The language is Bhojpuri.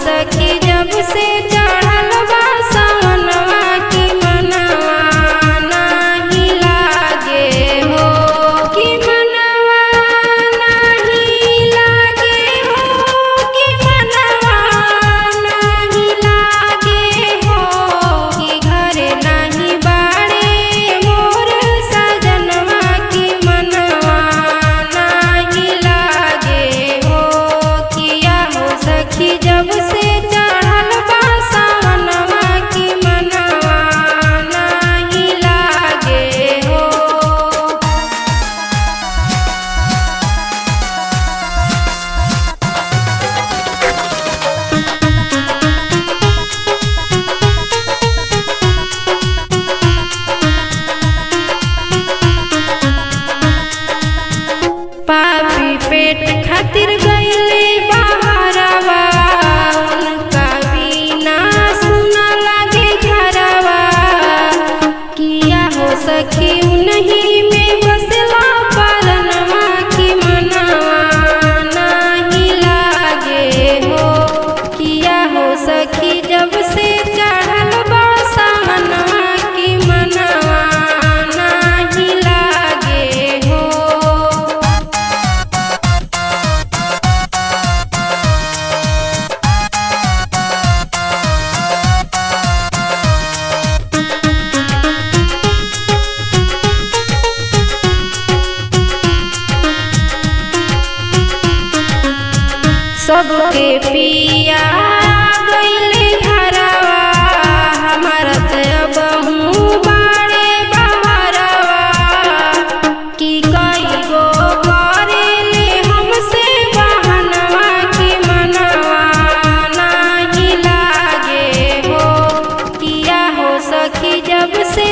सखी जब से चढ़ल बा सावनवा की मनवा नाही लागे हो, कि मनवा नाही लागे हो, कि मनवा नाही लागे हो, कि घरे नाही बाड़े मोर सजनवा की मनवा नाही लागे हो, किया हो सखी जब से चढ़ल बा सावनवा की मनवा नाही लागे हो। पापी पेट खातिर गईले बहरवा, उनका बिना सुना लागे घरवा, किया हो सखी उन्हीं में बसला परनवा की मनवा नाही लागे हो, किया हो सखी जब से चढ़ल बा सावनवा की मनवा नाही लागे हो। सबके पिया गईले घरवा, हमारा त अबहू बाड़े बहरवा, कि कई गो करेले हमसे बहनवा की मनवा नाही लागे हो, किया हो सखी जब से